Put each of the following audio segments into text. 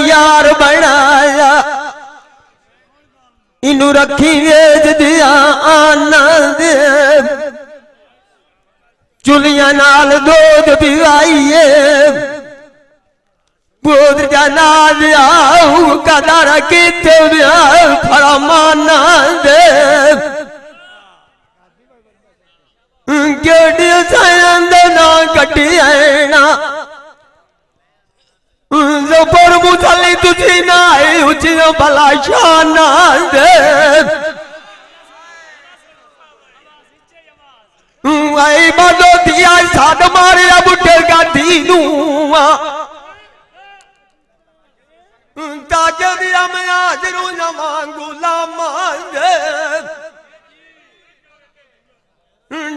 यार बनाया इनू रखी वेच दिया आनंद चुलिया नाल दूध पिवाइए बोध जनाज आऊ कदर किते फरमाना दे गेड़ी ना कटी आना पर मुसली तुझी ना उची भला शाना दे आई बदो दिया साध मारे बुढ़े का दीनुआ ताजे दिया मैं आज रू नमांगुला मांगे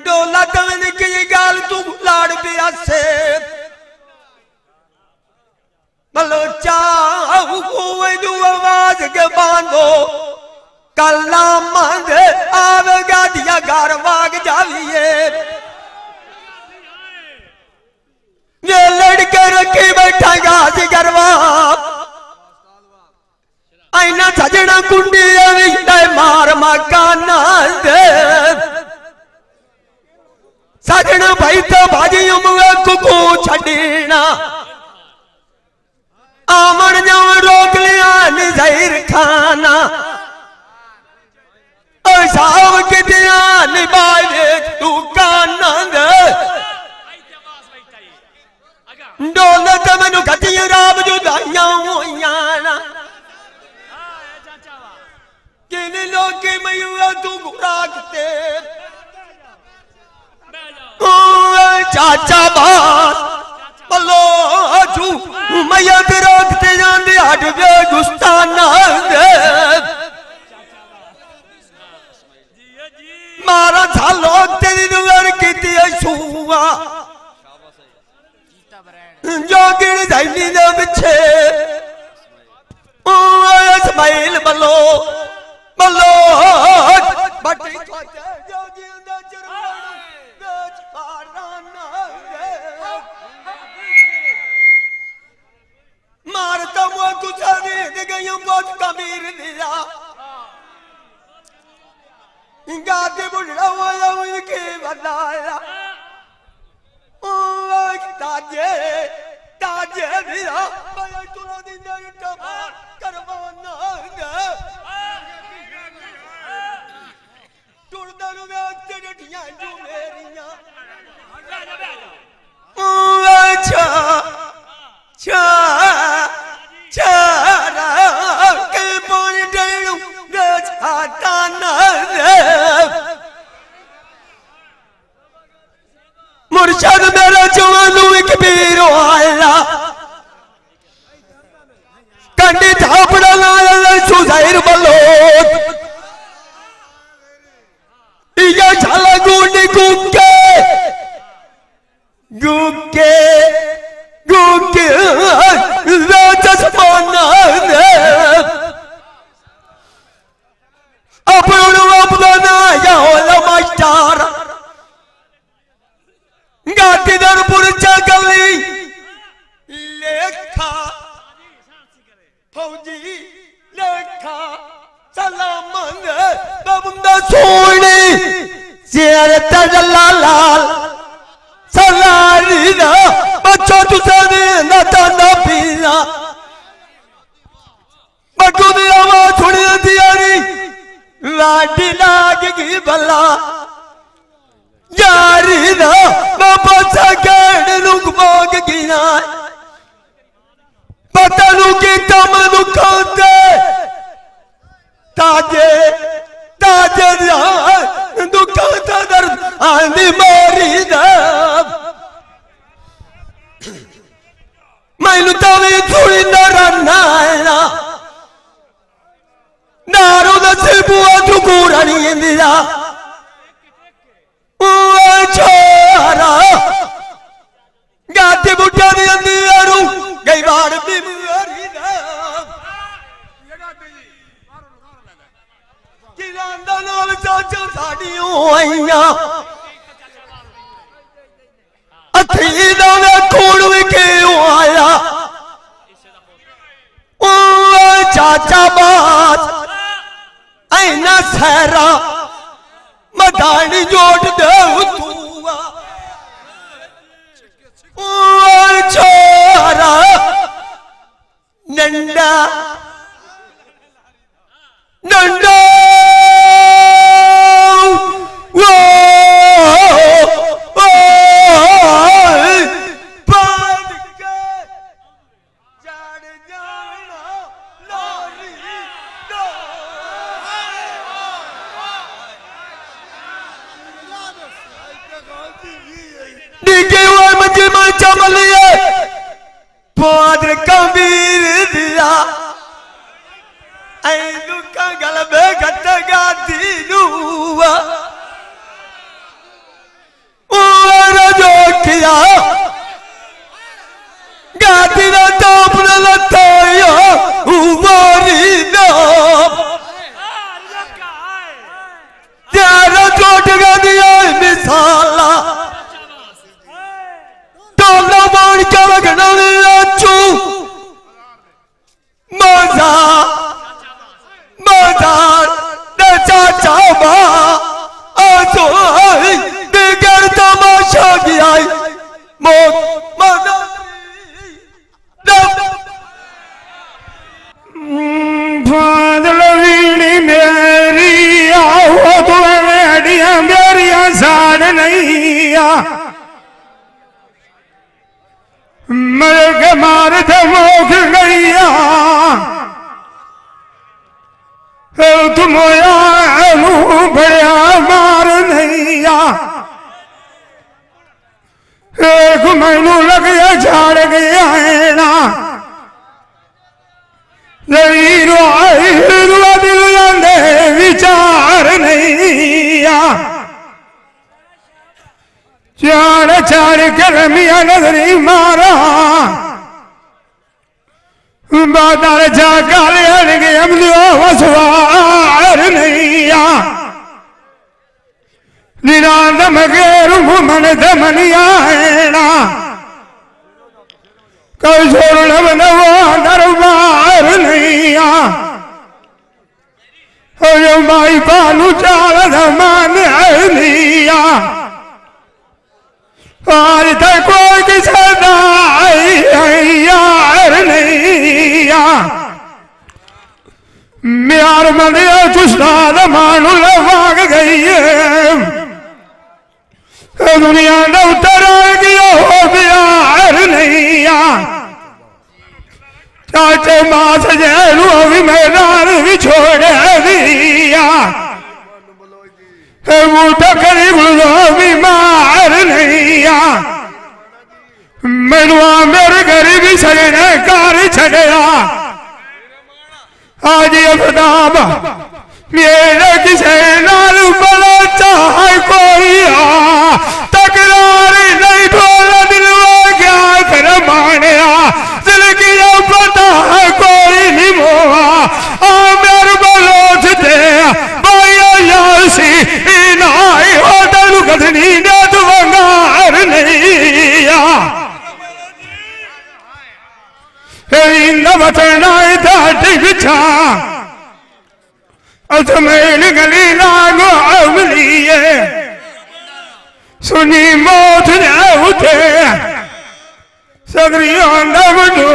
डोला तवन की गाल तू लाड़ पिया से मलो चाहू दू आवाज के बांधो कल्ला मंद आवेगा दिया घर वाग जाविए ये लड़के रखी बैठा गाज गरवा आईना सजना कुंडी मार मकाना दे सजना भाई तो भाजी उमवे कुकू छड़ीना आमन जाओ रोक लिया निज़ाहिर खाना और साव के ध्यान निभाए तू काना दे दौलत मैनू घटी राम जो दाइया होइयाना किन लोग मयूआ तू गुराकते चाचा बात बलो तू मैया रोकते जाते हट वे गुस्ताना दे मारा था लोग तेरी दुआर की सुआ जो गिर जाइनी दे पिछे इस्माइल बलो बलो बटी मारता हुआ गुस्सा दे गई बहुत कमीर दिया गाते बुढ़ा हुआ के बताया ताजे ताजे दिया मैं तुला दिन टमार करवाना है टुरदा नु तेरे ठिया जो मेरियां अच्छा चा चा के पानी डेलू गछाता ना मुर्शद मेरा जवानू एक पीर आया कंडी थापड़ा लाया सुजाहिर बलो ये झाला गुंडी गुके गुके गुके राजस्माना दे अपना अपना ना या होला मास्टर गातीदारपुर गली लेखा फौजी लेखा सलामंग बबंदा सोनी शेर तजला लाल सलारी ना बच्चों तुझे ना ताना पीना बच्चों की आवाज थोड़ी दियारी लाडी लागेगी भला यारी ना बाबा सगड़ लुक मांग गिना पता लू की तम लुकाते ताजे ताजे दुखाता दर्द आंधी मारी ना मैनू तवी थोड़ी नरना नारू दसे बुआ तू कूड़नी इंदिरा छोरा गाते बुढ़ा दी अंदर गई बार बीमारी ना किरांदा नाल चाचा साड़ियों आईया अथी दा खून भी क्यों आया बास ऐना सहरा मदानी जोड़ दे छोरा नंदा नंदा चमलिए पादर कबीर दिया ऐनुका गलबे गटगा दीनुआ और जो किया गाती ना टॉप न लताया उमारी ना तेरा चोट गा दिया मिसाला मजा मजा चाचा दिगर तमाशा गया बादल वीणी मेरी आओ तो मेरिया मेरिया साड़ नहीं आ मर के मार थे मोख गैया तुम बड़िया मार नहीं आ एक मैनू लग गया झाड़ गया है ना रुआ दिल जाते विचार नहीं आ चार चार कर मिया नजरी मारा बादल जा गाल के वसवार नहीं आ निरादम के मन दमनिया है ना कल छोड़ दरबार नहीं आ माई पालू चाल मान नहीं आ आज तक कोई किसी यार नहीं आ म्यार मंदिर चुस्ताद मानू लग गई है दुनिया ने उतर गया हो प्यार नहीं आ चाचे मास जैलू भी मैदान भी छोड़ दिया करी भी मार नहीं आ मैनुआ मेरे गरीबी सजने कार छड़िया आज अफताब मेरे किसे नाल बड़ा चाहे कोई आ तकरार नहीं ढोला दिलवा क्या कर मानिया दिल की पता है कोई नहीं मोआ आ मेरे बलोच दे बाया यासी इनाई हो दलु गधनी ने दुवंगार नहीं आ इंदा बतना इधर बिछा अजमेर गली लागो अवलिए सुनी मौत ने उठे सगरियों दबदो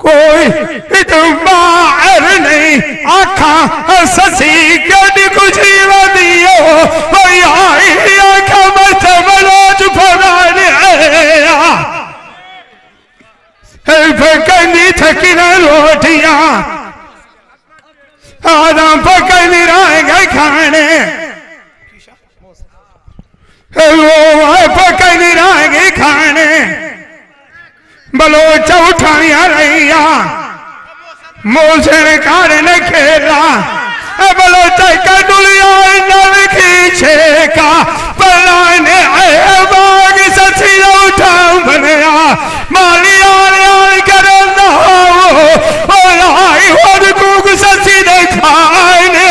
कोई बाहर नहीं आखा ससी गड कुछ दियो आखा मत बलोच फराने पकनी थकी न रोटियां आधा पकनी रह गए खाने पकनी रह गए खाने बलोच उठाया रहिया मोसे कार ने खेला बलोच का डुलिया नल खींचे का पलाने बाग सची उठा बनया मालिया सची ने खाने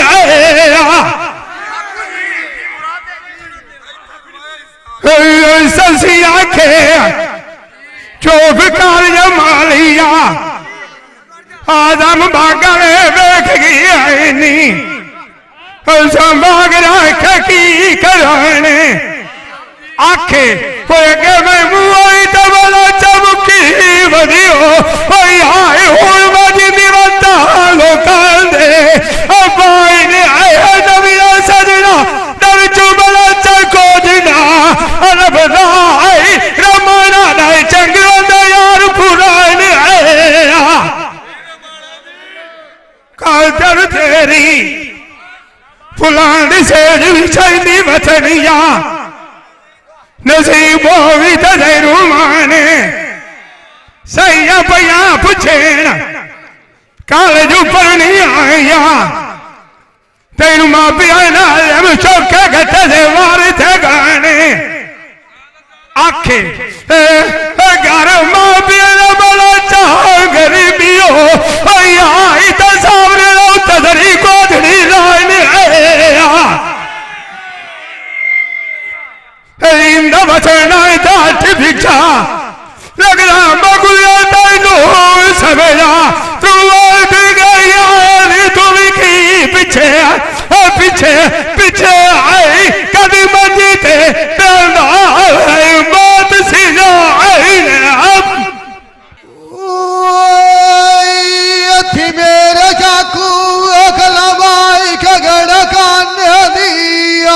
ससी आखे चौब कार मालिया आदम बागले वेख गया नहीं बाग रख की कराने आखे के मैं मुआई तो बोला चमकी वधियो आए हूं मजी निवता लोकां दे बाई ने आया नविया सजना दर चुबला चको दिना अरब राई रमना नाई चंगो दयार पुराण आया काजर तेरी फुलान से विछाई वचनिया नसीबो भी तेरू माने सैया पया पुछेण काल जू पानी आया तेरू मां पिया नाल चौके गटे से वार थे गाने आखे घर मां पिया बड़ा चाह गरीबियो आई तो सामने लो तदरी कोधड़ी लाने इंद बचना जाट भिक्षा लगना मगुया तैनो सवेरा तू उठ गया तू की पीछे पीछे पीछे आई कभी मजीते बात सी जाए अथी मेरे चाकू अखलवाई खगड़ कान्य दिया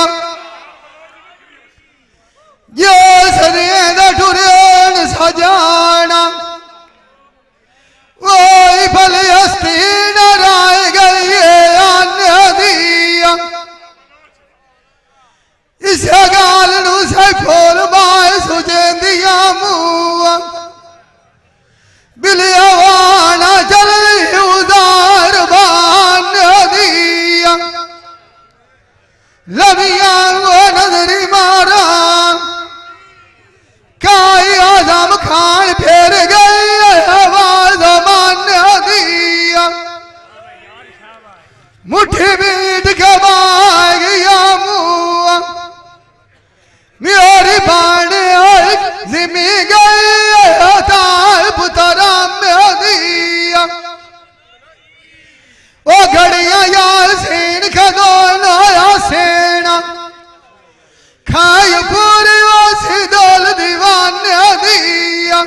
यो सरियें ठुरेन सजाना वही फलियस्ती नाराय गई अन्य दिया इस गाल नू से फोल बाय सुजेंदिया मुआ बिलियावाना चल उदार बान दिया लबिया वो नजरी मारा काई आजम खान फेर गई आवाज मान दिया मुट्ठी बीट के बाग गया मुआ मेरी बाने जिमी गई तार पुतरा में दिया ओ घड़िया यार सेन खदो नया सेना खाई पूरी वासी दौल दीवान दिया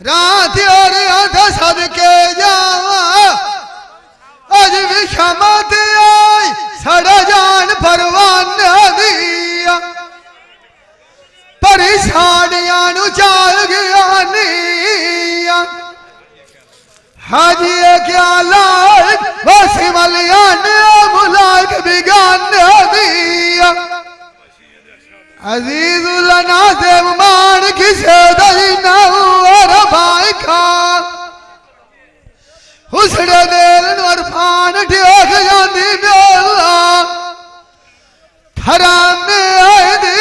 रात और अध सदके जावा अज भी क्षमत आई सड़ा जान परवान दिया परिसानिया नु चाल गया निया हाजी क्या लायक वसी मलिया ने मुलायक बिगान दिया अजीजुल नाज़िम मान किसे दही ना और भाई खा हुस्न दिल नरफान ठियोक जाती बेला हराम में आए दी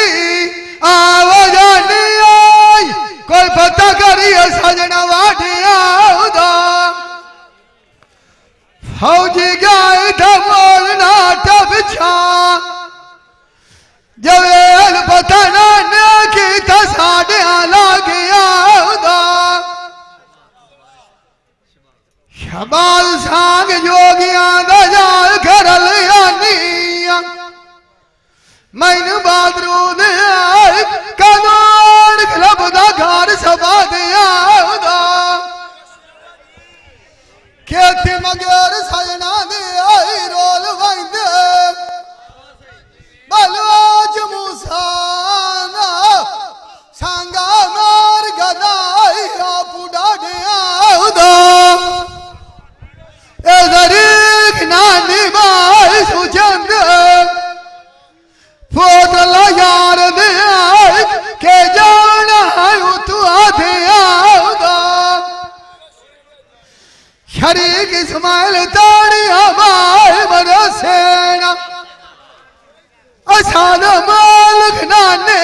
आवाज नहीं आई कोई पता करिए सजना वाटिया उदा फौजी गाय था बोलना टपछा जवेल पता ना की था साढ़े आला गया उदा शबाल सांग जोगिया गजाल करल यानिया मैन बादरूद आए कदोर क्लब दा घर सभा दिया उदा खेती मगर सजना दे आई रोल वंदे बलवाज मूसाना सांगा मार गदाई पुडा दिया उदा ए जरीक नानी बाई सुचंद फोटला यार दिया के जाना है तू आधिया उदा शरीक इस्माइल ताड़ी हमारे मरसेना असाद मालिक नाने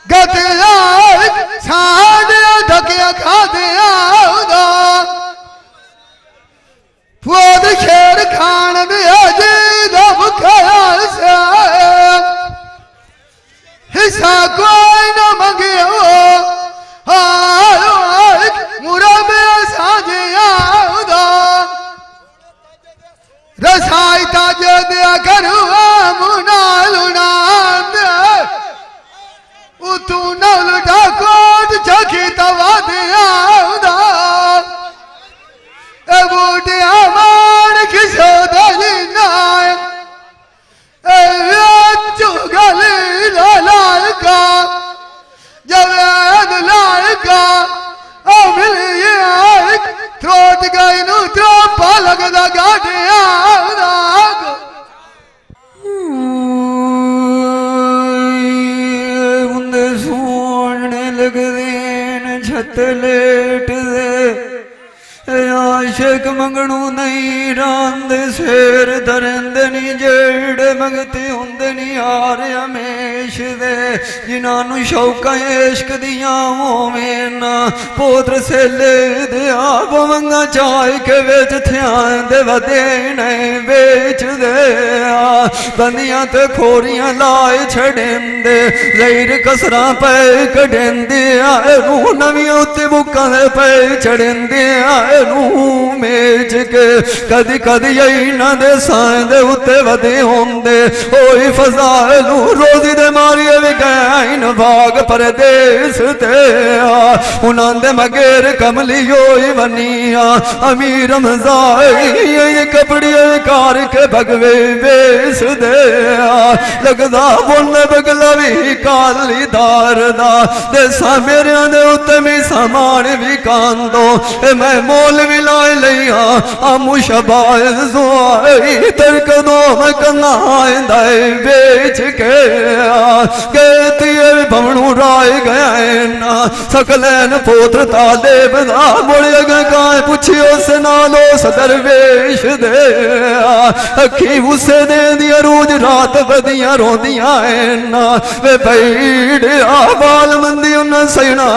गतिया साढ़े धकिया खा दिया उदा फूद शेर खान दिया जी दब ख्याल से हिस्सा कोई न मंगे मुरा में साजिया छत लेट दे आशिक मंगणू नहीं रांद शेर दरिंदे नी जेड़े मंगते हुंदे नी यार हमेश दे जिन्हां शौका इश्क दियां होवें ना पोत्र सेले दे आप मंगा चाय के बेच थियां दे वदे नहीं बेच दे बंदियां ते खोरियां लाए छड़ेंदे जहीर कसरा पे कडेंदे आए रूह नवियां उत्ते बुक्कां दे पे चढ़ेंदे आए मेज के कदी कदी यही ना दे सांदे उत्ते वदे होंदे ओई फजालू रोजी दे मारिए भी गैन भाग परदेस ते उन्हां दे मगेर कमली ओई बनिया अमीर मजाई कपड़ी कार के भगवे बेस दे लगदा बोलने बगला भी काली दार दा देसा मेरे दे उत्ते मी सामान भी कांदो मैं मोल भी लाए लिया आमू शबाज जुआई तरक दो मैं कन्ना बेच के कहती भवनू राय गया ना सकलैन पोत्र ताले बदा बोले गाय पुछियो से नालो सदर वेश दे अखी उसे दे दिया रोज रात बदिया रोदिया ना वे भैड़िया बाल मंदी उन्हें सैना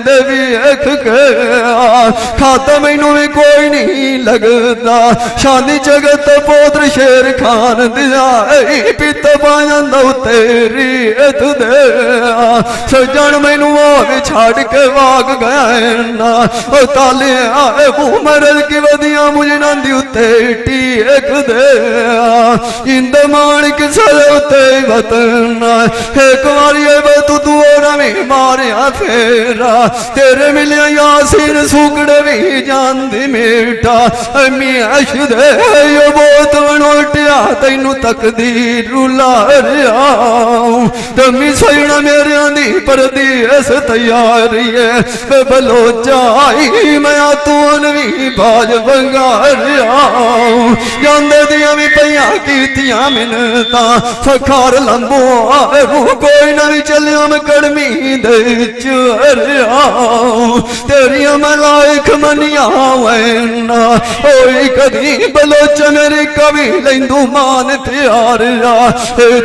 देवी एक के खाता मैनू भी कोई नहीं लगता शादी जगत पोत्र शेर खान दिया पिता पाया तेरी दे सजन मैनू भी छाड़ के वाग गया ना ताले आए मरल की वदिया मुझे नंदी उत्ते टीक दे इंद माणिक सर उत्ते वतना एक बारी तू दूरा भी मारिया फेरा तेरे मिलिया यासीन सुकड़े भी जानदी मेटा मियाश दे यो बहुत बनोटिया तैनू तकदीर रुला रिया तमी सैना मेरे दी परदेस तैयारी है बलोचाई मैं तून भी बाज बंगारिया जांदे दिया भी पया कीतियां मिन्नता फखार लंबो रू कोई ना भी चलिया मैं कड़मी दे चरिया तेरिया मलाइक मनिया वैना ओई कदी बलोच मेरी कभी लेंदू मान त्यार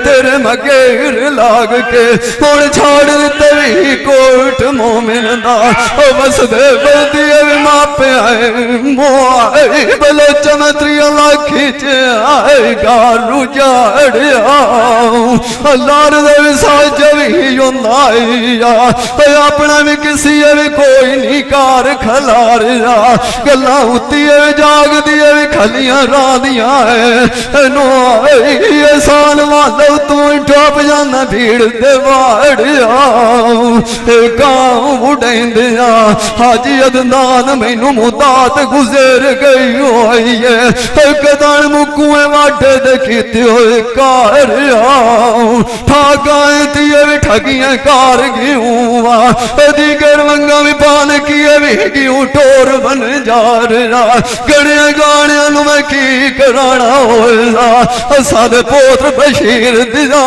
तेरे मगेर लाग के हुण छाड़ तेरी कोट मोमिन दा ओ बस दे बदिए मापे आए मोए बलोच मत्रिया लाखी च आए गारू जाड़िया अल्लाह दे साज भी होंदा अपना भी किसी भी कोई नहीं कार खलारिया गल्ला उती जाग दिए भी खलियां रादियां है साल वालो तू टप जाना भीड़ दे वाड़िया गाँव उड़ेंदिया हाजी अदनान मैनू मुदात गुजर गई होई है कदन मुकुए वाटे दे कीते होए कार ठागाए दिए भी ठगियां कार गियूआ दीगर मंगा भी पान किए भी गियूं टोर बन जा रहा गड़े गाने मैं की कराना होया सादे पोत्र बशीर दिया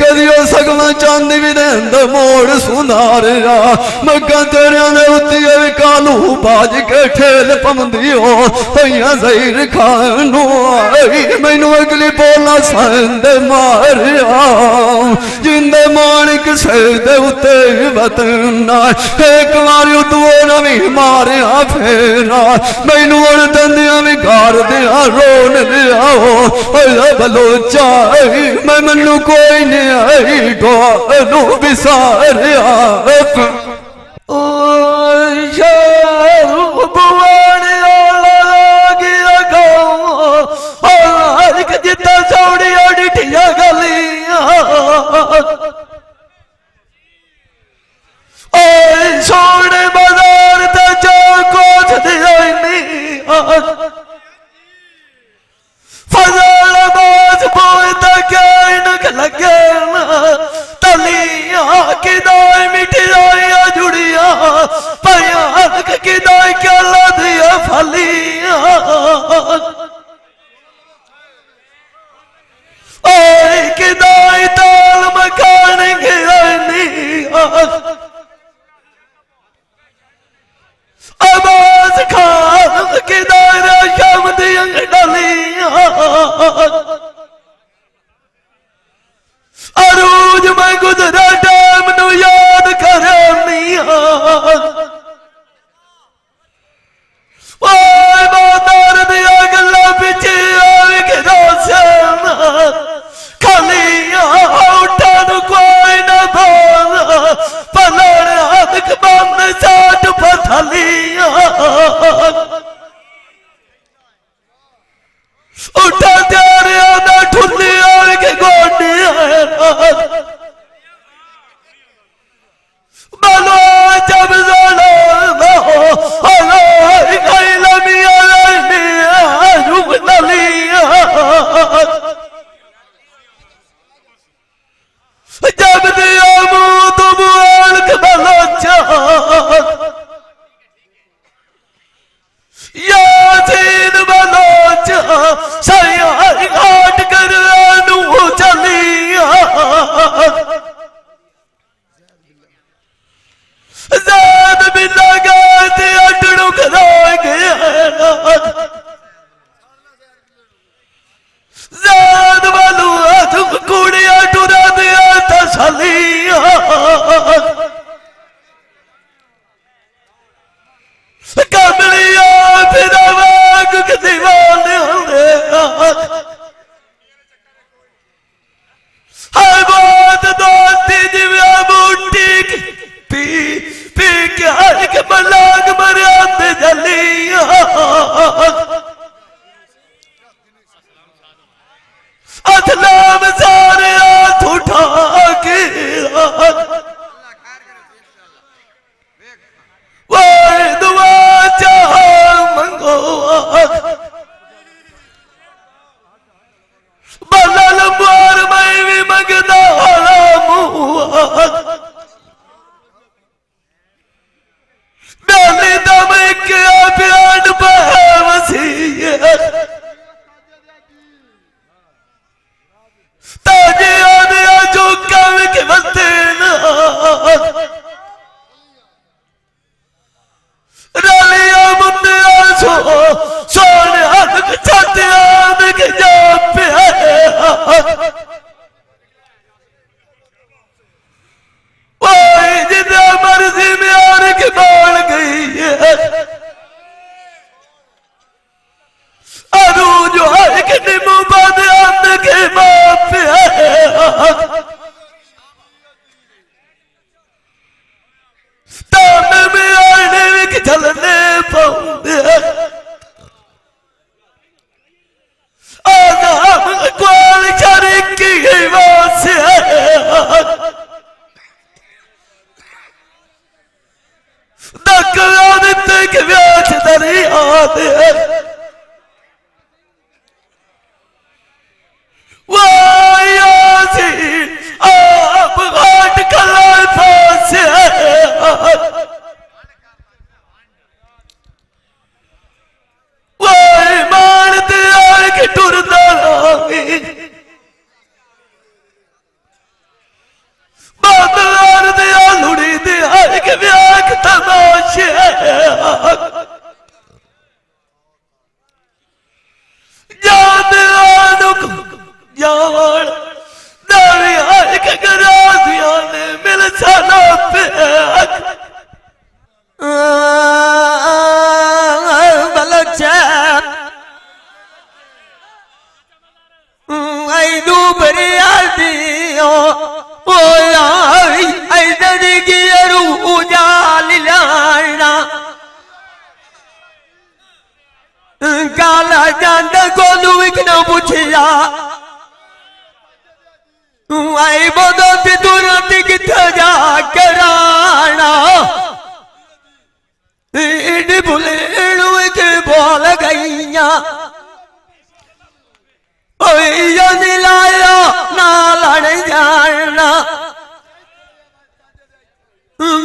कदियो सगवा चांदी भी देंद मोड़ सुनार मग्गा तेरिया ने उत्ती कालू बाज के ठेल पमदी हो जहीर खानू मैनू अगली बोला संद मारिया जिंदे माणिक सैदे उत्ते वतना एक बारी तू नवी मारिया फेरा मैनू दंदिया भी गार दिया रोन दिया हो बलोचा मैं मनु कोई नहीं डो बिसारिया जितना चौड़िया डिठिया गलियां सोने बाजार ते जो कुछ दिया नहीं फजल बाज बोलता क्या इनक लगे तलिया की दाई मिठाइया जुड़िया पयान की दाई क्या ला दिया फलिया की दाई ताल मकान गिरानी गया जान वालू तुम कुड़िया टुरा दिया तसलिया कमलिया फिर वाग के दीवाने होंगे हर बात दोस्ती जिव्या बूटी पी पी के हर के मलाग मरियाते जलिया अथलाम सारे हाथ उठा के वो दुआ चाह मंगो बदल मार मैं भी मंगदा मुआ डाली दम के प्यार वसीयत ताजे आने जो काम के बंदे ना रालिया मुंडे आसो सोने हाथ के छाते आने के जाप पे ओए जितना मर्जी में आने के बाल गई है अरू जो हर के निमो बादे आने के बाप पे तामे में आने के चलने पाऊंगे आजा हम क्वाल चरिक की वासे दक्कला दिते के व्याच दरिया दे वायासी आप घाट कला फासे वाय मानते आए के टुरदा लागे बादलार दे आलुड़ी दे आए के व्याक तमाशे जान आनुक यार दावी आए के गराजिया ने मिल साना पे बलचा आई दूबरी आदियो ओ आई आई दरी की रू उजाल लाना काला जान को लुक न पूछिया आई बोदो ते तुरंत किथे जा कराना इड बुलेड़ू के बोल गईया ओए यो दिलाया ना लड़ जाना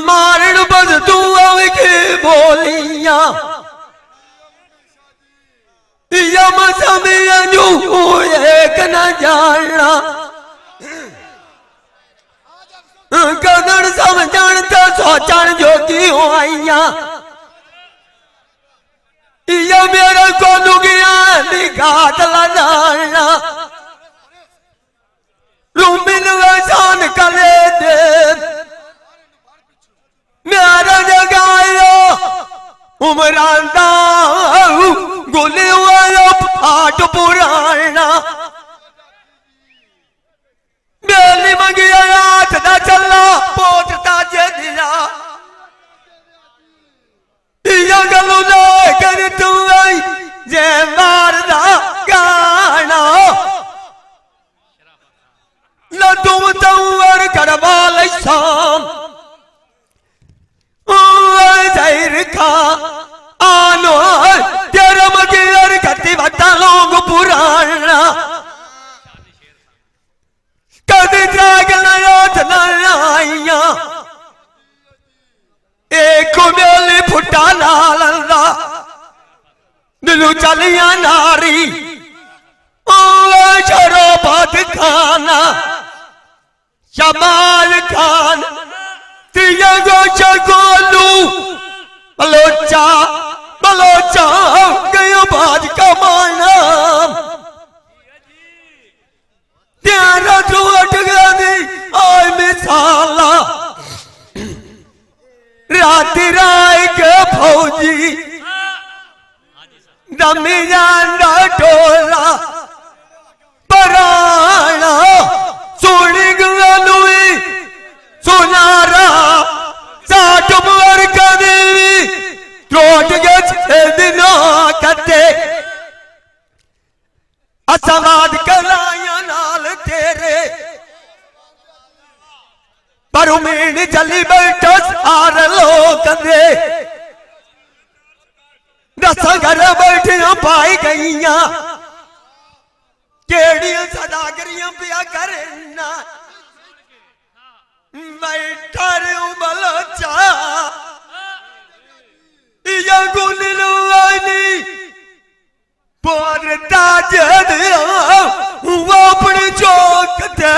मारण बस तू आवे के बोलिया यम समय जो एक न जाना कदर समझण तो सोचण जो की आईया ये मेरे को लुगिया निगात लाना रूमिन वसान करे दे मेरा जगायो उमरांदा गोले वाला फाट पुराना मेली मंगिया रात ना चला पोटता जदिया या गलो ना कर तू आई जे मारदा गाना ना तुम तवर करवाल शाम ओ जैर खा आनो तेरा मगियर कति बता लोग पुराना कदी त्रागल याद नाइया एक मेली फुटा लालंदा दिलू चलिया नारी ओ शरोबत खाना शमाल खान तिया गोलू बलोचा बलोच फौजी दमी जांदा टोला पराना सोनी गलुई सुनारा साठ मर कदेवी रोज के 6 दिनों कटे असवाद कलाया नाल तेरे पर उमीन चली बैठो सार लोग दे 10 घर बैठिया पाई गईया केड़िया सदागरियां पिया करना बैठा रू बलोचा या गुलवानी पोरता जद वो अपनी चौक दे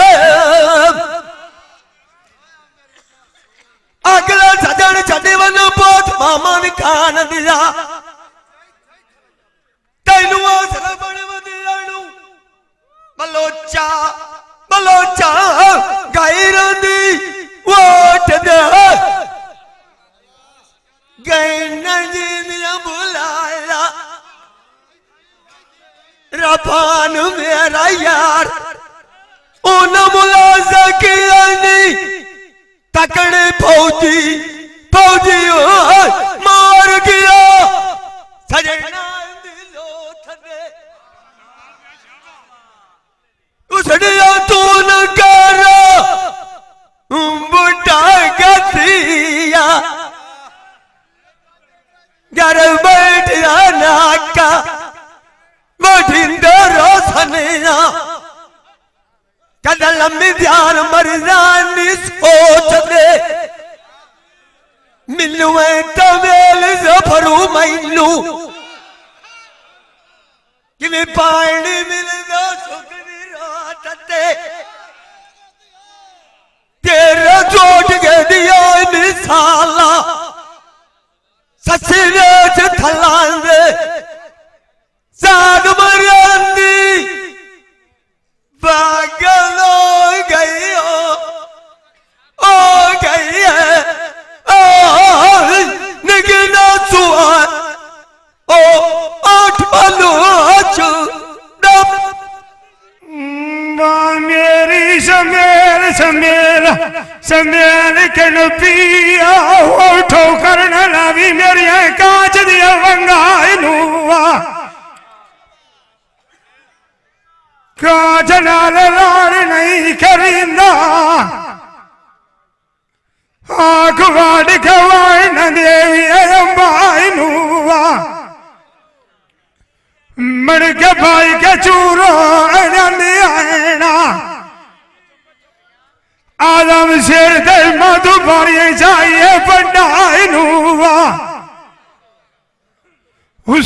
अगला सजन छड़े वन पोत मामा ने खान दिया तेनू आसर बन वधियाणू बलोचा बलोचा गायरां दी वोट दे गैना जिंदियां बुलाया रफान मेरा यार उन मुलाजा किया नहीं तकड़े फौजी फौजी मार गया सजना उसड़िया तू न कर बुढ़ा गतिया घर बैठा नाका बठिंदरो सनिया कद लम्बी ध्यान मरजानी सोच दे मिलू तवेल जफरू मैनू कि पानी मिलदा सुखनी रात ते तेरा जोट के दिया मिसाला ससरे च थलांदे साग मरियांदी पागल हो गई हो गई है निगना सुआ ओ आठ पलू मेरी समेल समेल समेल कन पिया उठो करना लावी मेरी कांच दिया वंगाई नुआ कांच नाल लाड़ नहीं करिंदा आख वाड़ खवाई न देवी अंबाई नुआ मर के भाई के चूरो आना आदम शेर दे मधु भरिए चाहिए पंडाई नुआ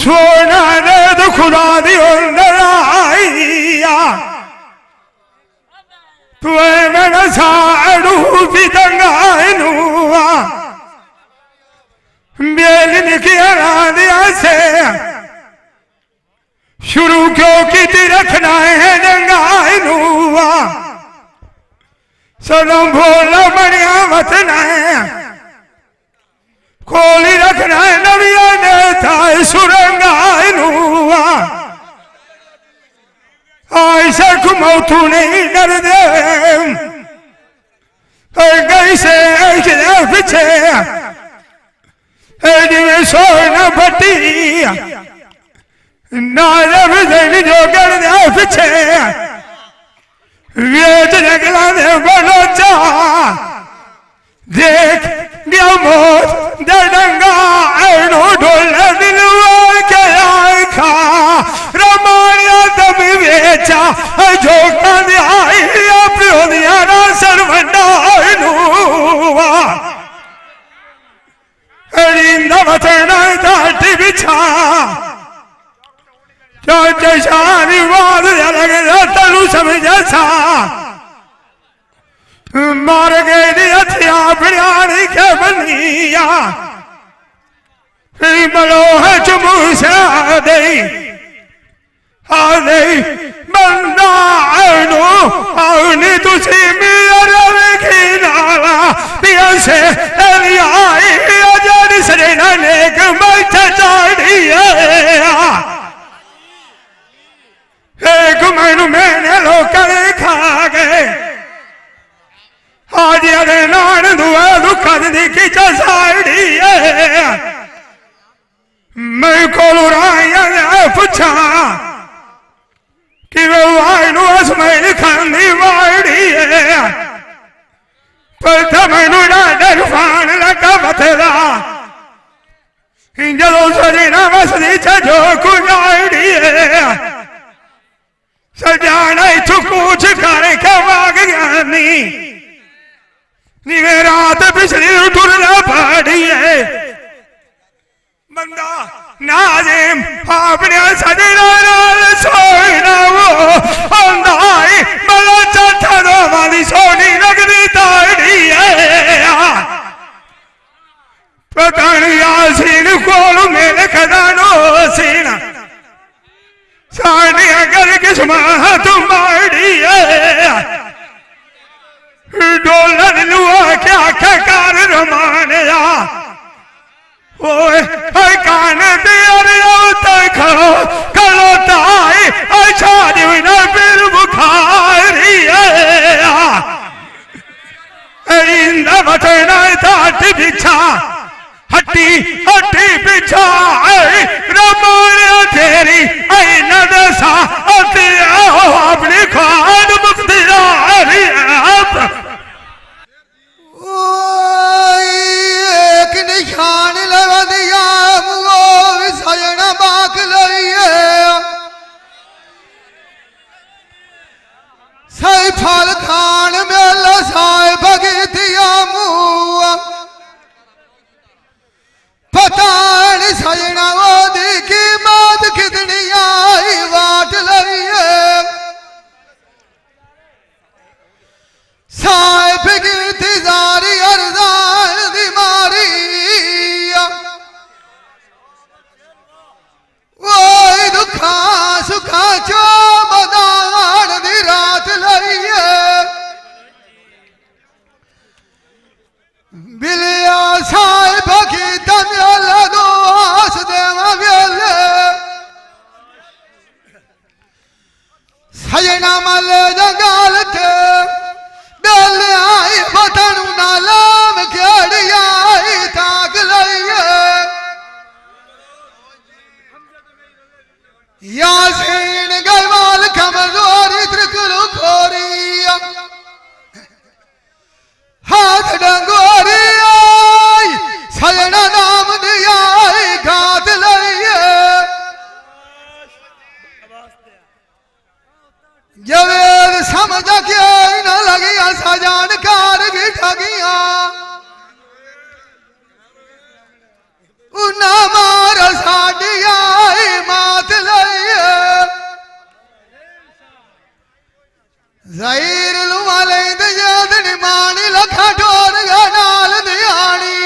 सोना ने तो खुदा दी लड़ाइया तुए मेरा साड़ू भी दंगाई नुआ बेल निकिया दिया से शुरू क्यों की रखना है दंगाई नुआ सनम भोला बढ़िया वतना है खोली रखना है नविया ने था सुरंगाई नुआ ऐसा घुमौतू नहीं डर दे गई से पीछे जिਵੇਂ सोना बटी नारब दिन जो कर दे पीछे वेच जगला दे बलोचा देख दिया मोत दडंगा ऐनो ढोल दिलवार के आखा रमानिया दम वेचा जो कर दे आई पियो दिया ना सरवंडा नुआ अरिंदा वतना दाटी बिछा शानी वाद अलग तलू समझा सा मार गए हथिया बिरयानी के बनिया बलो है चमूसा दे बंदा आनी तुसी मेरा वेखी नाला पिया से सरेना नेक मैं मैं कोलू राया पूछा कि वे वायनु असमैल खानी वाड़ी है पर मैनू डर फान लगा बथेरा जदों सजना वसदी जो कुड़ी है सजाना इथू कूच करके वाग ज्ञानी नीवे रात पिछली टुरना पड़ी है बंदा नाजिम अपने सजना सोना वो अंदाई बड़ा चाचा दो वाली सोनी लगनी ताड़ी है पता नहीं यासीन कोलू मेरे खजानो सीन साड़ी अगर किस्मत माड़ी है डोलर लुआ क्या खकार रमाने ओए कान तक खलोता है अच्छा दिवना फिर बुखारी है इंदा बटना ताटी बिछा हट्टी हट्टी बिछा रमाने तेरी न दसा अपनी खान मुख्तियारी एक निशान लगा दिया वो सजना बाक लइए सही फल खान मेल साए भगतिया मुआ पता नहीं सजना वो दी की बात कितनी आई वाट लइए साए भगती जारी अरदान दी मारी वो दुखा सुखा चो बदान दी रात लइए बिलिया साए भगता मेल दो आस देवा वेले सजना मल जंगाल थे डल आई बतनु नालाम खेड़ी आई ताक लइए यासीन गलवाल कमजोरी त्रिकुल खोरी हाथ डंगोरी आई सजना नाम दिया घात लइए जवेद समझ के न लगिया सजानकार भी ठगिया उन्ना मार साडिया मात लइए ज़हीर लुमाले दयद निमानी लखा ठोर नाल दियानी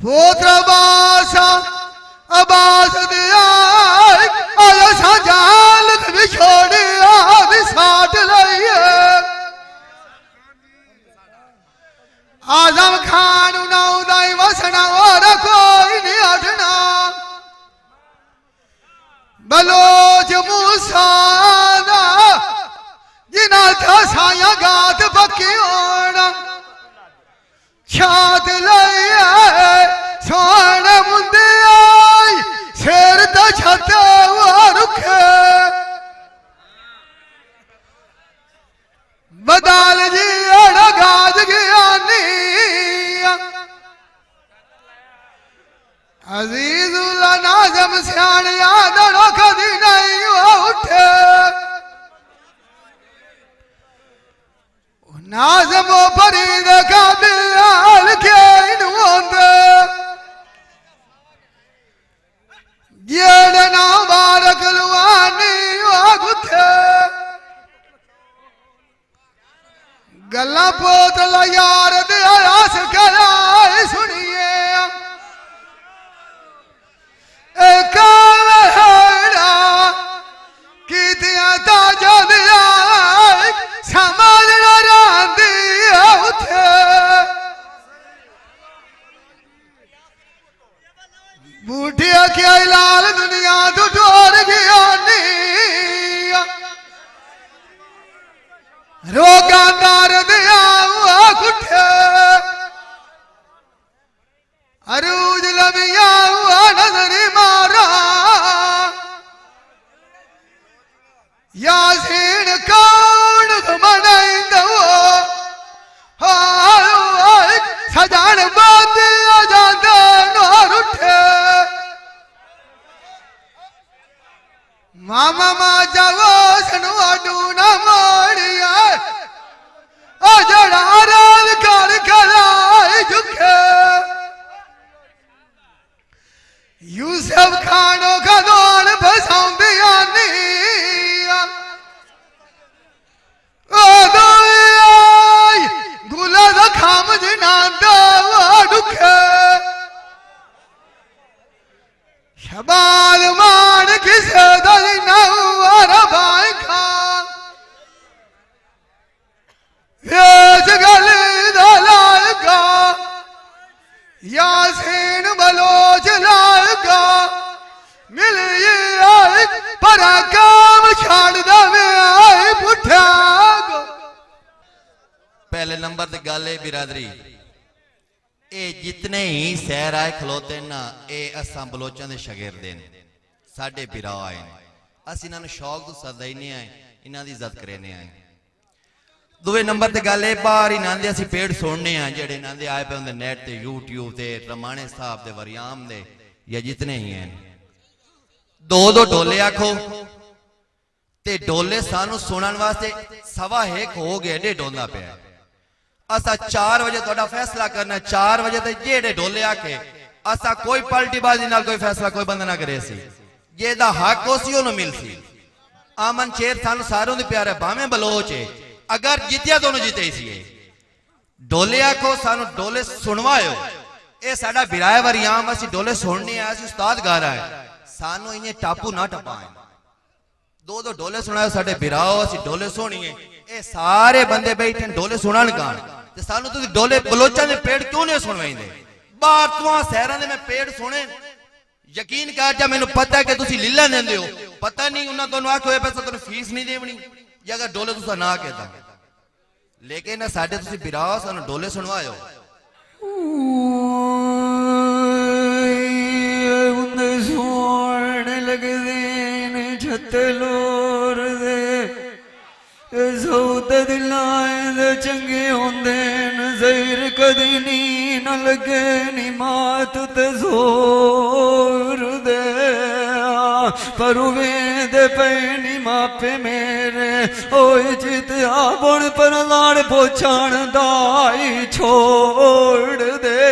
पुत्र बासा अबास दिया अलसा जाल भी छोड़ी आदि साट लइए आजम खान उदाई वसना और कोई नहीं हटना बलोच मूसादा जिना था साया गात पक्की होना छात लइए सोन मुंदे आई शेर दा छते वो रुखे बदाल जी अड़ा गाज ज्ञानी अजीजुल्ला नाजम सियाणिया दड़ो कदी नहीं उठे नाजम फरीद का बिलाल के इनवंदे येड़ ना बारक लुआनी गुथे गल्ला पोतला यार दे आस कराए सुनिए काला कीतिया ताजा दिया समाज रांदी उठे बूढ़िया क्या लाल दुनिया तू डोर गया रोगांदार दिया कुठे अरूज लबिया हुआ नजरी मारा यासीन कौन मनाइंदो सजान बात आजादा नोर उठे मामा मा जाओ सनु आडू ना मारिया ओ जड़ा रात कर कराए झुके यूसुफ खानों का दौड़ फसाउंदिया नहीं गुला दा खाम जिनांदा दुखे शबाल मान किसे दली नवारा भाई खा वेज गली दलाएगा यासीन बलोच लाएगा मिल ये आए पर काम छाड़ दे आए पुठा पहले नंबर ते गल है बिरादरी ये जितने ही सैर आए खलोते ना ये असा बलोचां दे शागिर्द ने साडे बिरा आए अस इन्हां नूं शौक तो सदा ही नहीं आए इन्हां दी इज्जत करने आए दूसरे नंबर ते गल है बाहर इन्हां दे असीं पेड़ सुनने आ जेड़े इन्हां दे आए पे हुंदे नेट ते यूट्यूब ते रमाणे साहब दे वरियाम दे या जितने ही हैं दो दो ढोले आखो ते ढोले सानू सुनन वास्ते सवा एक हो गए एडे ढोंदा पिया असा 4 बजे थोड़ा फैसला करना 4 बजे तक जेड़े ढोले आके असा कोई पलटीबाजी नाल कोई फैसला कोई बंद ना करे सी जेदा हक उसी ओनू मिलसी आमन शेर सानू सारों दे प्यारे भावें बलोच है अगर जितया तो जीते सी ढोले आखो सानू ढोले सुनवायो ए साडा बिराए वरियाम असी ढोले सुनने आए सी उस्ताद गा रहा है सानू इन्हें टापू ना टपाए दो दो ढोले सुनाओ साडे बिराओ असी ढोले सुनिए ए सारे बंदे बैठे ढोले सुनन गान ते सानू तुसी ढोले बलोचां दे पेड़ क्यों नहीं सुनवाइंदे बाहर तुआं शहरां दे मैं पेड़ सुने यकीन कर जा मैनू पता है कि तुसी लीला देंदे हो पता नहीं उन्हां तोनू आखे पैसा तोनू फीस नहीं देवनी या अगर ढोले तुसा ना कहता लेकिन साडे तुसी बिराओ सानू ढोले सुनवाओ उंदे सोने लगदे ने छतलोर दे सौद दिलाए दे चंगे होंदे न ज़हर कदी नी न लगे नी मात ते जोर दे पर दे पैनी मापे मेरे ओए जितया बुण पर लाड़ पोछण दाई छोड़ दे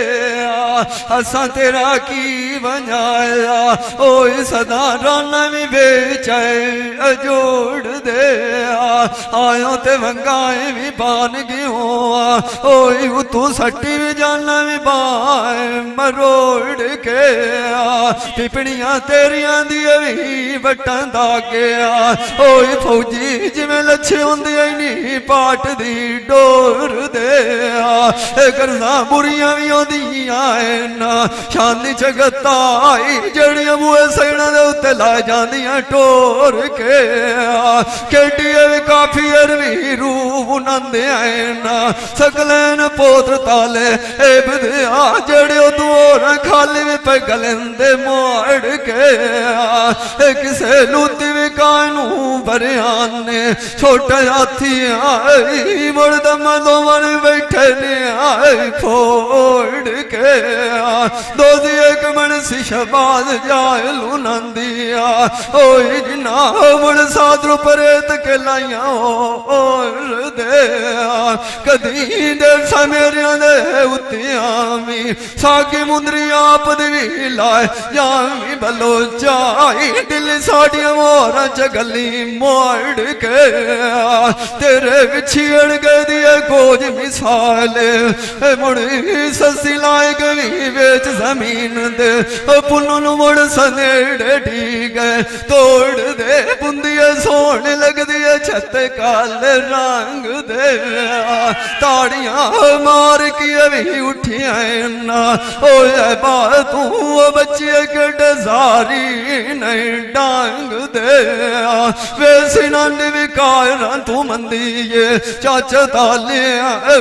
असा तेरा की बनाया ओए सदा राना भी बेचाए अजोड़ दे आयो ते वंगाए भी बान गयो ओए तू सट्टी भी जाना भी बाए मरोड़ के पिपड़ियां तेरियां दिए भी बटन दा गया ओए फौजी जिवें लच्छे होंदे नहीं पाट दी डोर दे करना बुरियां भी आंदियां ना शानी जगता आई जड़ियां बुए सैना दे उत्ते ला जांदियां टोर के केडिए भी काफी अरवी रूप नंदे आए ना सकलैन पोत्र ताले ए बदिया जड़ियो दूर खाली भी पे गलेंदे मोड़ के किसे लूती भी कानू बरियान ने छोटा हाथी आई मुड़ दम दो मन बैठे ने आई फोड़ के दोजी एक मन सी शबाद जाए लूनंदिया ओए जिना मुड़ साधु परेत के लाइया और दे कदी देर सा मेरिया दे उत्तियामी साकी मुंदरी आप दी लाए यामी बलो जाई दिल साड़ियां मोरा चगली मोड़ के तेरे बिछड़ गए दिए खोज मिसाल मुड़ी ससी लाए गई बेच जमीन दे पुनन मुड़ सनेड़े ढीक तोड़ दे बुंदिया सोने लग दिए छत काले रंग दे ताड़ियां मार की अभी उठिया ना ओए बा तू बच्चे कटे सारी नहीं डांग दे वैसे नंद विकार तू मंदी ये चाचा ताले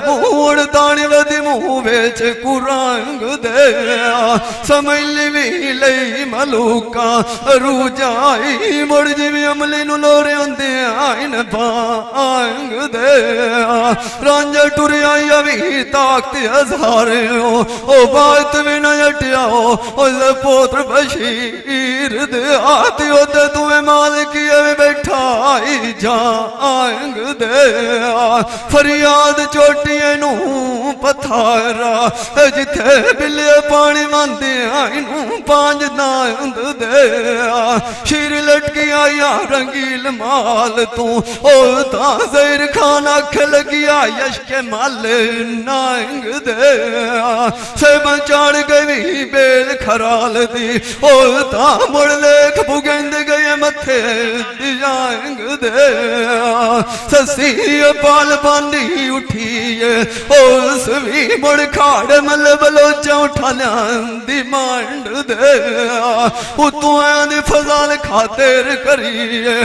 बूढ़ ताने वदी मुँह बेच कुरंग दे समझ भी लई मलूका रूजाई मुड़ जिमें अमले नु लोरे आंदे आइन भांग दे रांझा टुरिया अभी ताकत हजारे ओ बात भी न जटियाओ उस पोत्र बशीर दे आती होते तुम्हें मालिक बैठा आई जांग दे फरियाद चोटिए नू पथारा जिथे बिले पानी मांदे आई नू पांच दांद दे शिर लटकी आया रंगील माल तू ओ ताज़र खान अख लगी यश के माल नांग दे से चढ़ गई बेल खराल दी ओ ता मुड़ लेख भुगंद गए मथे दियांग दे ससी पाल बांधी उठी ओ सवी मुड़ खाड़ मल बलोचा उठा दी मांड दे उतों आंदी फजाल खातिर करिए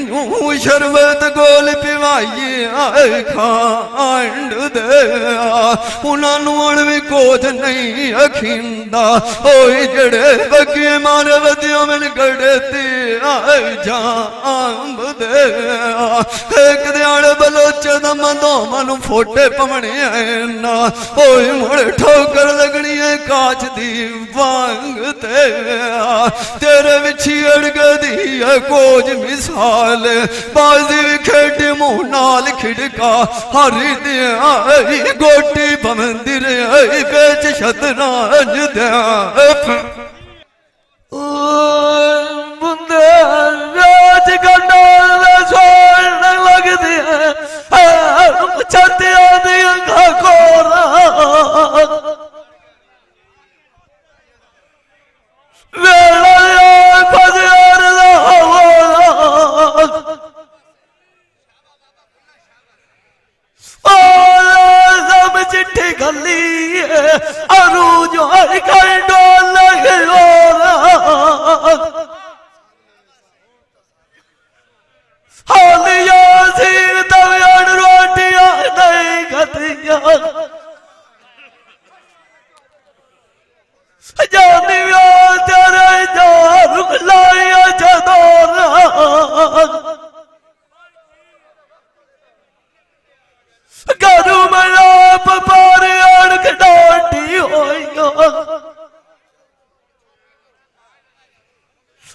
नू शरबत गोल पिवाइए आए खांड दे उन्होंने अण भी कोच नहीं अखींदा ओए जड़े बगे मारे वदियों में गड़े ते आए जांब दे एक दिहाड़े बलोचे दा मदों मनु फोटे पवने ना ओए मुड़ ठोकर लगनी है काच दी वांग ते तेरे विछी अड़गदी है कोज मिसाल बाजी खेड मुंह नाल खिड़का हरी दिया गोटी बमंदिर बेच शतरांज दिया बुंदे राज गंडाल सोन लगदी है छतिया दी घकोरा वेला फजर दा सब चिट्ठी गली अरूज डोल हालिया सिर दवियान रोटियां नहीं खतिया जानी तेरे जारुक लाइया चदोरा गरु मना पारे अड़क डाटी होई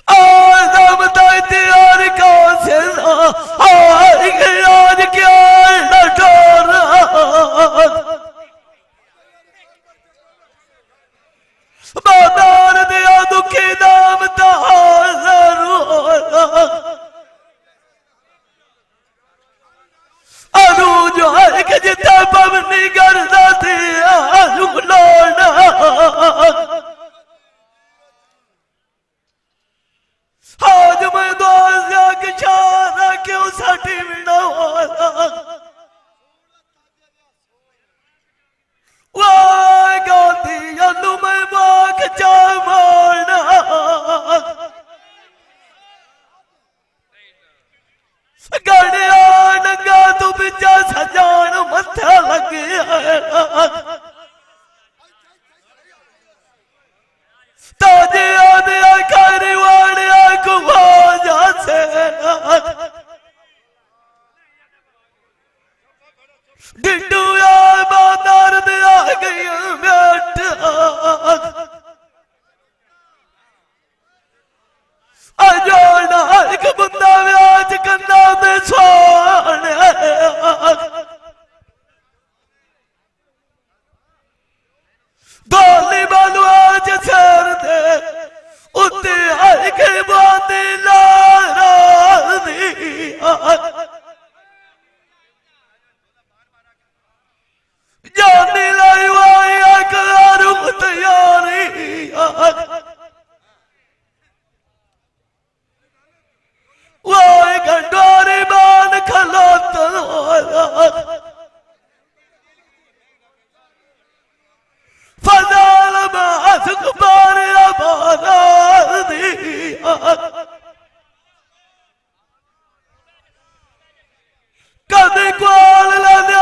आदम तैयार का से आज क्या नटोरा बादार दिया दुखी दाम अरूज है कि जितना पवनी करता थी लौटा आज मैं दोस्या के चारा क्यों साटी बिना वाह गांधी अनु मैं बाग चामाना गड़िया नंगा तू बिचा सजान मत्था लगे ताजे आदे आकारी वाड़े कुआ जासे डिड्डू यार बादार दे आ गई बैठ अजोड़ा एक बंदा व्याज करना दे सोने गोली बालू आज सर दे उत्ते आई के बांधे लारा दी जानी लाई वाई आकारू तैयारी वाई गंडोरी बान खलोत सुखबार आबाद कदे कोल लाने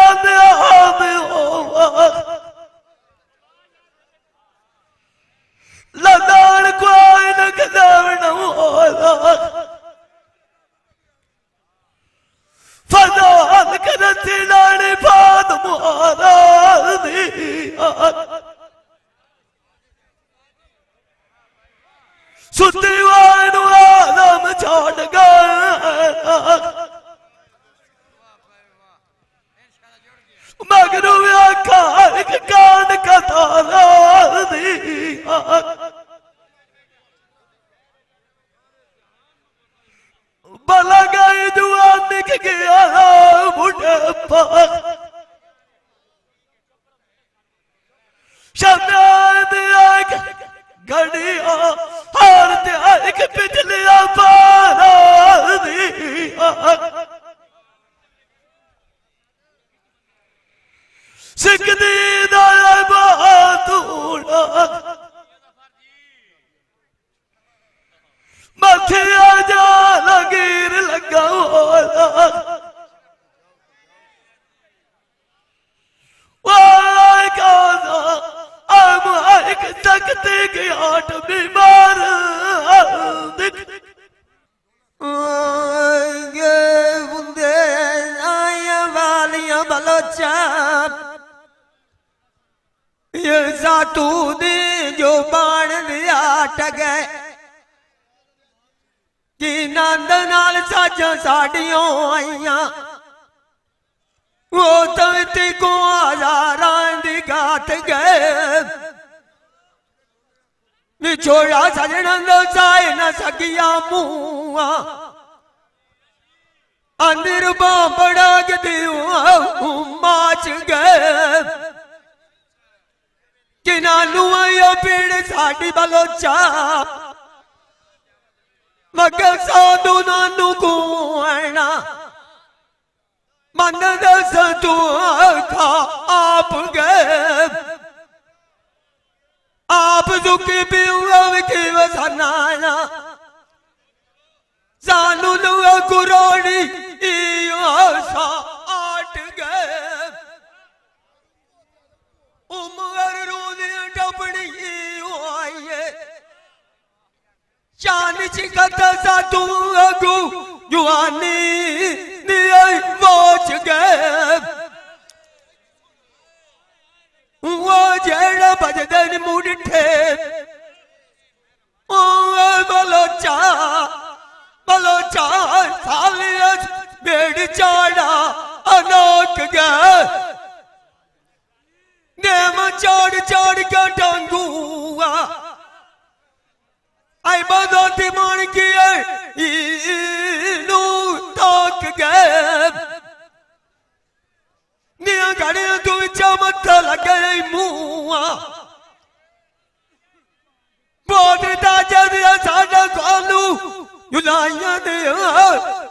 लदान कोई न कदम फजान करती लाने बाद मुहाराद सुती वायनु आदम छोड़ गया मगरू आकार कान का तारा बला गई दुआ दिख गया बुढ़ापा शब्द आग घड़िया हार त्याग पिछलिया पारा सिख दी दाया बहादूरा मथे आजा लगीर लगा तकते के आठ बीमार बुंदे आया वालियां बलोचा ये सातू दी जो बाण दिया टगे कि नंद नाल साजा साड़ियों आईया वो तवती को हजारां दी गात गए निछोड़ा सजना दो चाहे न सकिया मुआ अंदर बड़ा माच गए कि नानू आयो पीड़ साड़ी बलोचा मगर साधु नानू को आना मन दस तू खा आप गए आप दुखी पीऊ की वसनाना सानू लुआ कुरोड़ी सा आट गए उमर रोने टपड़ी आइए चांद चिकत सा तू अगू जुआनी पहुंच गए वो जेड़ा बजदन मुड़े ओ बलोचा बलोचा सालियत बेड़ चाड़ा अनोक गए नेम चढ़ चढ़ के टंगुआ आई बदोती मान की तोक गए निया घड़िया तू चमत लगे मुआ बोधता जदिया साडा कालू युलाइया दे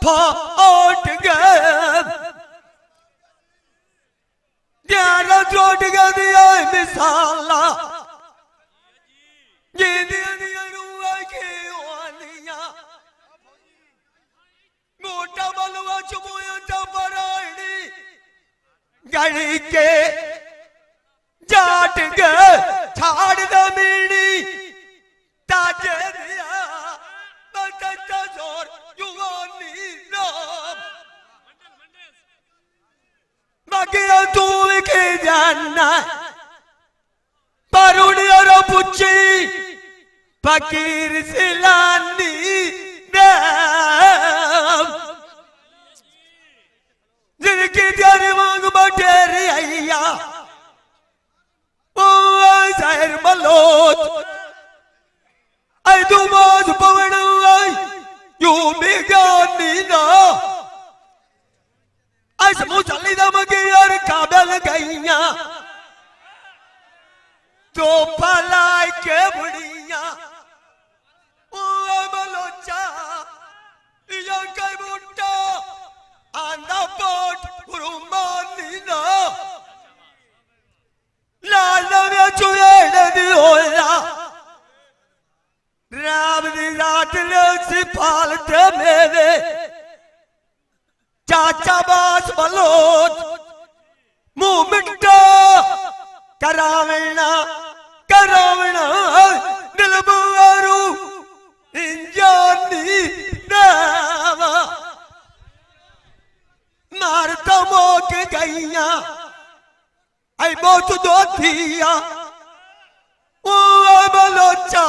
फाट गए ज्यादा चोट गया दिया मिसाला ये दिया रुआ के वालिया मोटा बलवा चुमोया टपराड़ी गड़ी के जाट गए छाड़ दमीनी ताजे दिया बता जोर जुवानी नाम मगिया तू के जानना परुणिया रो पुच्छी फकीर सिलानी नाम जिनकी जाने मांग बटेरी आइया ओ जाहिर बलोच आई तू मौज पवन आई यू बिगानी ना आई समूह चली दा मगे यार काबल गईया तो फलाई के बुढ़िया ओ बलोचा या कई बूटा आंदा पोट रुमानी ना लाल नव्या चुएड़ दी होला बलोच मुंह मिट्टा करावना दिल बुआरू इंजानी दावा मार तो मोक गईया आई बहुत दो थिया ओ बलोचा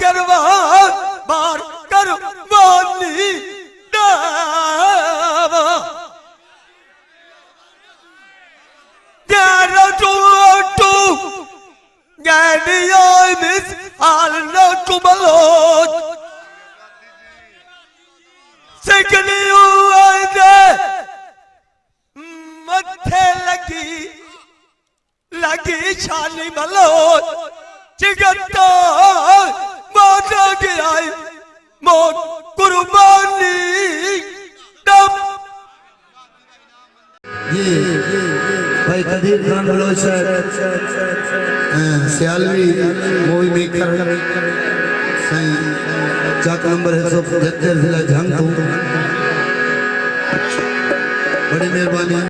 गरवा बार करवानी दावा तेरा टू गैनिया मिस आलना कुमलोच सिकनी हुआ दे मत्थे लगी छानी मलोच चिगता माता गया मौत कुर्बानी दम ये भाई कदीर खान बलोच सियालवी मूवी मेकर सही चाक नंबर 175 जिला झंग बड़ी मेहरबानी।